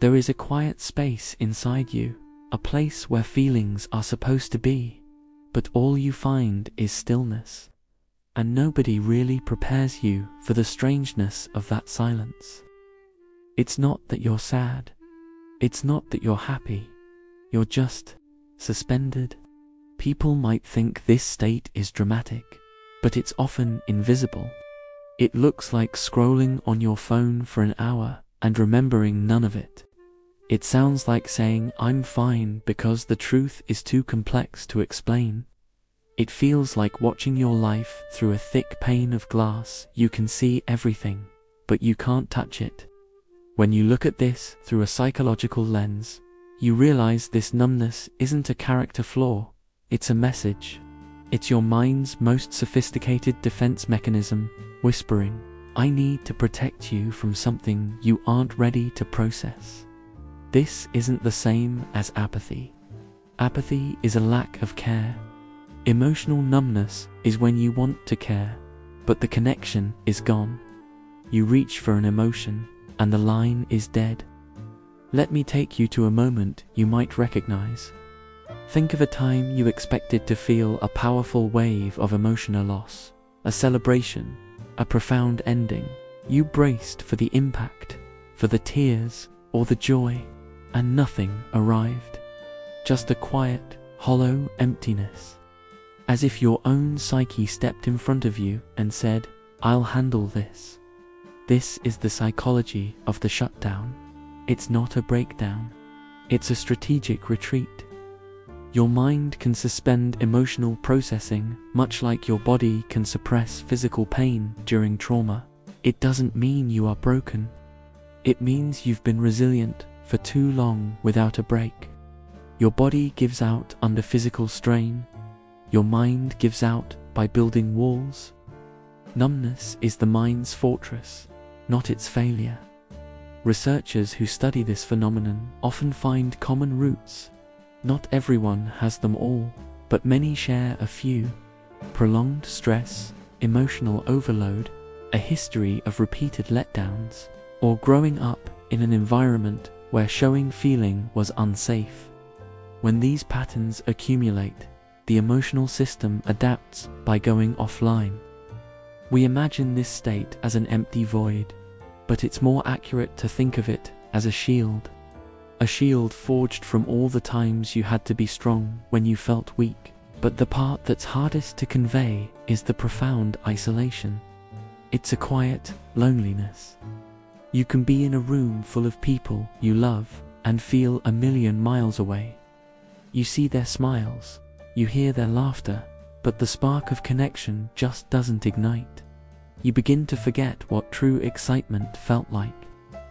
There is a quiet space inside you, a place where feelings are supposed to be, but all you find is stillness. And nobody really prepares you for the strangeness of that silence. It's not that you're sad. It's not that you're happy. You're just suspended. People might think this state is dramatic, but it's often invisible. It looks like scrolling on your phone for an hour and remembering none of it. It sounds like saying, "I'm fine," because the truth is too complex to explain. It feels like watching your life through a thick pane of glass. You can see everything, but you can't touch it. When you look at this through a psychological lens, you realize this numbness isn't a character flaw, it's a message. It's your mind's most sophisticated defense mechanism, whispering, "I need to protect you from something you aren't ready to process." This isn't the same as apathy. Apathy is a lack of care. Emotional numbness is when you want to care, but the connection is gone. You reach for an emotion, and the line is dead. Let me take you to a moment you might recognize. Think of a time you expected to feel a powerful wave of emotional loss, a celebration, a profound ending. You braced for the impact, for the tears or the joy, and nothing arrived. Just a quiet, hollow emptiness. As if your own psyche stepped in front of you and said, "I'll handle this." This is the psychology of the shutdown. It's not a breakdown. It's a strategic retreat. Your mind can suspend emotional processing, much like your body can suppress physical pain during trauma. It doesn't mean you are broken. It means you've been resilient for too long without a break. Your body gives out under physical strain. Your mind gives out by building walls. Numbness is the mind's fortress, not its failure. Researchers who study this phenomenon often find common roots. Not everyone has them all, but many share a few. Prolonged stress, emotional overload, a history of repeated letdowns, or growing up in an environment where showing feeling was unsafe. When these patterns accumulate, the emotional system adapts by going offline. We imagine this state as an empty void, but it's more accurate to think of it as a shield. A shield forged from all the times you had to be strong when you felt weak. But the part that's hardest to convey is the profound isolation. It's a quiet loneliness. You can be in a room full of people you love and feel a million miles away. You see their smiles, you hear their laughter, but the spark of connection just doesn't ignite. You begin to forget what true excitement felt like.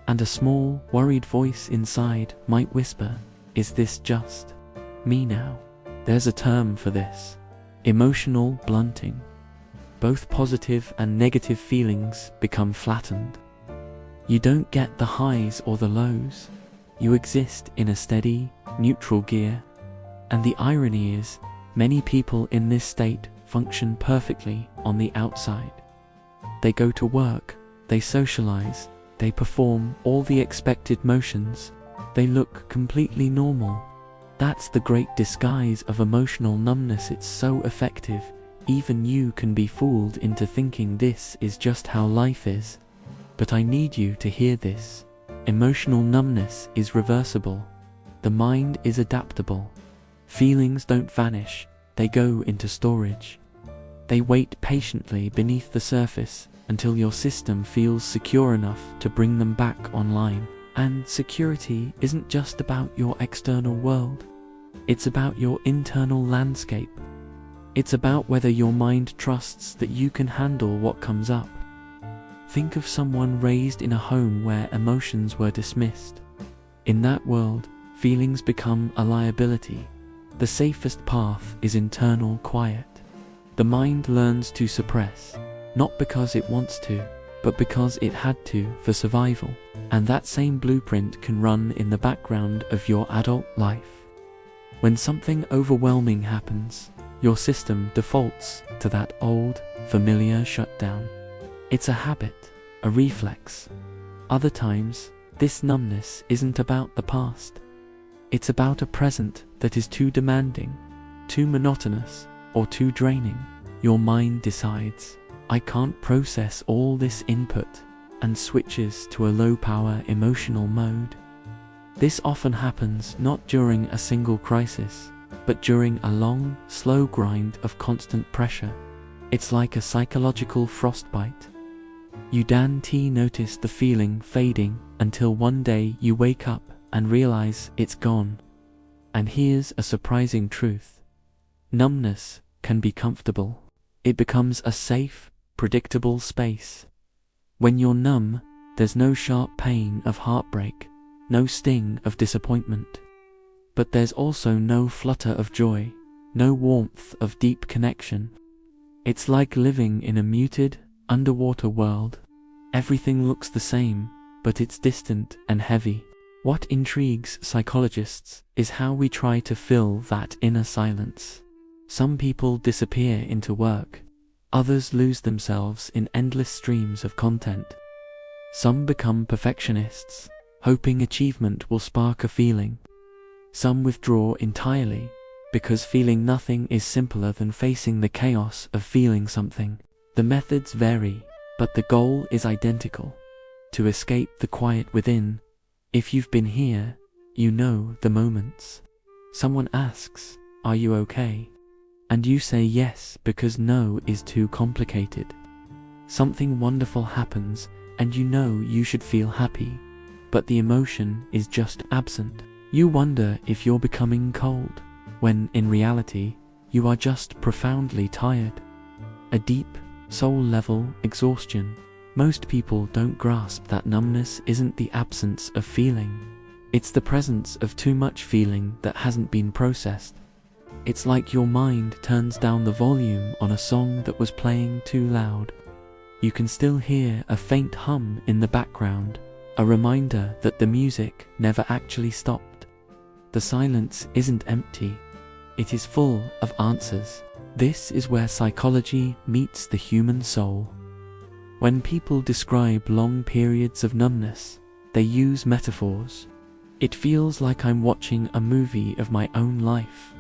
And a small, worried voice inside might whisper, "Is this just me now?" There's a term for this: emotional blunting. Both positive and negative feelings become flattened. You don't get the highs or the lows. You exist in a steady, neutral gear. And the irony is, many people in this state function perfectly on the outside. They go to work, they socialize, they perform all the expected motions, they look completely normal. That's the great disguise of emotional numbness. It's so effective, even you can be fooled into thinking this is just how life is. But I need you to hear this. Emotional numbness is reversible. The mind is adaptable. Feelings don't vanish, they go into storage. They wait patiently beneath the surface until your system feels secure enough to bring them back online. And security isn't just about your external world. It's about your internal landscape. It's about whether your mind trusts that you can handle what comes up. Think of someone raised in a home where emotions were dismissed. In that world, feelings become a liability. The safest path is internal quiet. The mind learns to suppress, not because it wants to, but because it had to for survival. And that same blueprint can run in the background of your adult life. When something overwhelming happens, your system defaults to that old, familiar shutdown. It's a habit, a reflex. Other times, This numbness isn't about the past. It's about a present that is too demanding, too monotonous, or too draining. Your mind decides, I can't process all this input, and switches to a low-power emotional mode. This often happens not during a single crisis, but during a long, slow grind of constant pressure. It's like a psychological frostbite. You don't notice the feeling fading until one day you wake up and realize it's gone. And here's a surprising truth. Numbness can be comfortable. It becomes a safe, predictable space. When you're numb, there's no sharp pain of heartbreak, no sting of disappointment. But there's also no flutter of joy, no warmth of deep connection. It's like living in a muted, underwater world. Everything looks the same, but it's distant and heavy. What intrigues psychologists is how we try to fill that inner silence. Some people disappear into work. Others lose themselves in endless streams of content. Some become perfectionists, hoping achievement will spark a feeling. Some withdraw entirely, because feeling nothing is simpler than facing the chaos of feeling something. The methods vary, but the goal is identical: to escape the quiet within. If you've been here, you know the moments. Someone asks, "Are you okay?" And you say yes because no is too complicated. Something wonderful happens and you know you should feel happy, but the emotion is just absent. You wonder if you're becoming cold, when in reality, you are just profoundly tired. A deep, soul-level exhaustion. Most people don't grasp that numbness isn't the absence of feeling. It's the presence of too much feeling that hasn't been processed. It's like your mind turns down the volume on a song that was playing too loud. You can still hear a faint hum in the background, a reminder that the music never actually stopped. The silence isn't empty. It is full of answers. This is where psychology meets the human soul. When people describe long periods of numbness, they use metaphors. It feels like I'm watching a movie of my own life.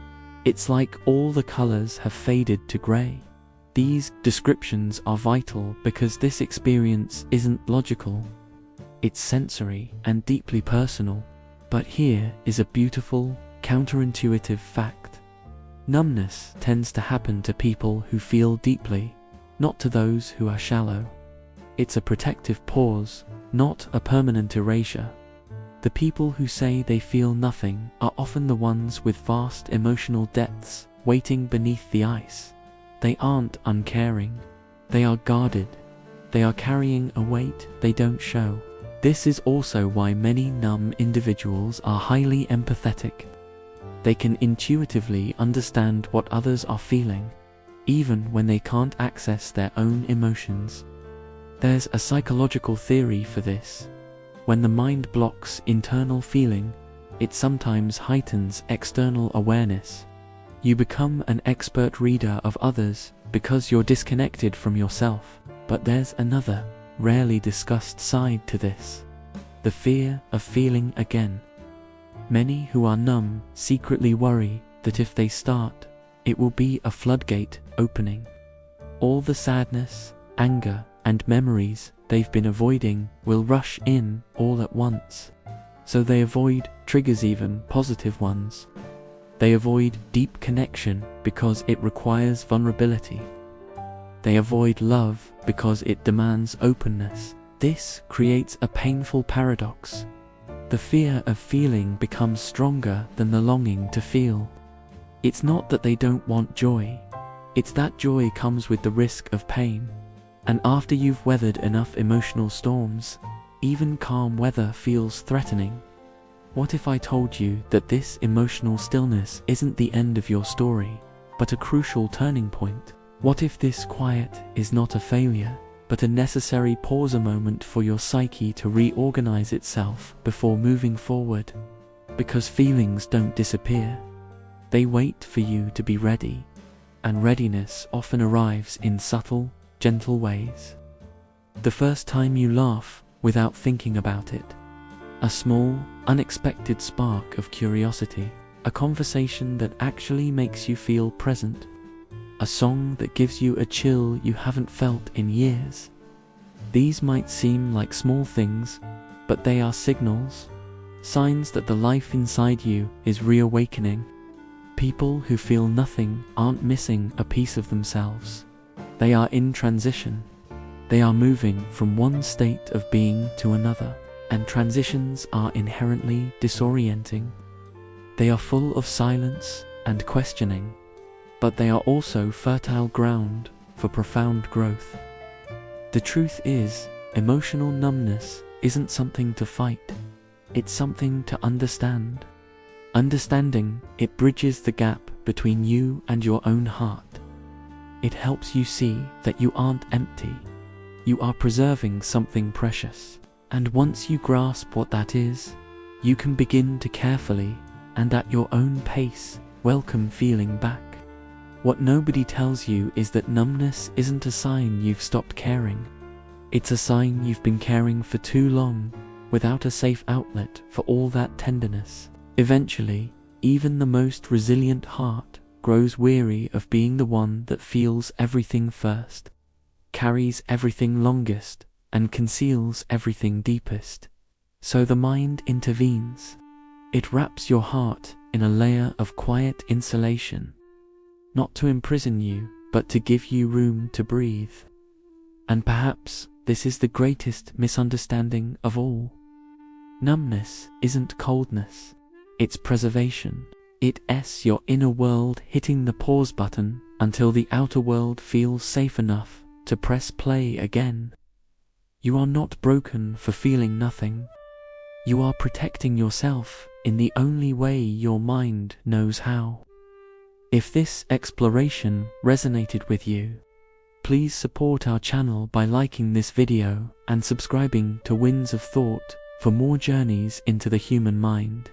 It's like all the colors have faded to gray. These descriptions are vital because this experience isn't logical. It's sensory and deeply personal. But here is a beautiful, counterintuitive fact. Numbness tends to happen to people who feel deeply, not to those who are shallow. It's a protective pause, not a permanent erasure. The people who say they feel nothing are often the ones with vast emotional depths waiting beneath the ice. They aren't uncaring. They are guarded. They are carrying a weight they don't show. This is also why many numb individuals are highly empathetic. They can intuitively understand what others are feeling, even when they can't access their own emotions. There's a psychological theory for this. When the mind blocks internal feeling, it sometimes heightens external awareness. You become an expert reader of others because you're disconnected from yourself. But there's another, rarely discussed side to this. The fear of feeling again. Many who are numb secretly worry that if they start, it will be a floodgate opening. All the sadness, anger, and memories they've been avoiding will rush in all at once. So they avoid triggers, even positive ones. They avoid deep connection because it requires vulnerability. They avoid love because it demands openness. This creates a painful paradox. The fear of feeling becomes stronger than the longing to feel. It's not that they don't want joy. It's that joy comes with the risk of pain. And after you've weathered enough emotional storms, even calm weather feels threatening. What if I told you that this emotional stillness isn't the end of your story, but a crucial turning point? What if this quiet is not a failure, but a necessary pause, a moment for your psyche to reorganize itself before moving forward? Because feelings don't disappear. They wait for you to be ready, and readiness often arrives in subtle, gentle ways. The first time you laugh without thinking about it. A small, unexpected spark of curiosity, a conversation that actually makes you feel present, a song that gives you a chill you haven't felt in years. These might seem like small things, but they are signals, signs that the life inside you is reawakening. People who feel nothing aren't missing a piece of themselves. They are in transition. They are moving from one state of being to another, and transitions are inherently disorienting. They are full of silence and questioning, but they are also fertile ground for profound growth. The truth is, emotional numbness isn't something to fight. It's something to understand. Understanding it bridges the gap between you and your own heart. It helps you see that you aren't empty. You are preserving something precious. And once you grasp what that is, you can begin to carefully and at your own pace welcome feeling back. What nobody tells you is that numbness isn't a sign you've stopped caring. It's a sign you've been caring for too long, without a safe outlet for all that tenderness. Eventually, even the most resilient heart grows weary of being the one that feels everything first, carries everything longest, and conceals everything deepest. So the mind intervenes. It wraps your heart in a layer of quiet insulation, not to imprison you, but to give you room to breathe. And perhaps this is the greatest misunderstanding of all. Numbness isn't coldness, it's preservation. It's your inner world hitting the pause button until the outer world feels safe enough to press play again. You are not broken for feeling nothing. You are protecting yourself in the only way your mind knows how. If this exploration resonated with you, please support our channel by liking this video and subscribing to Winds of Thought for more journeys into the human mind.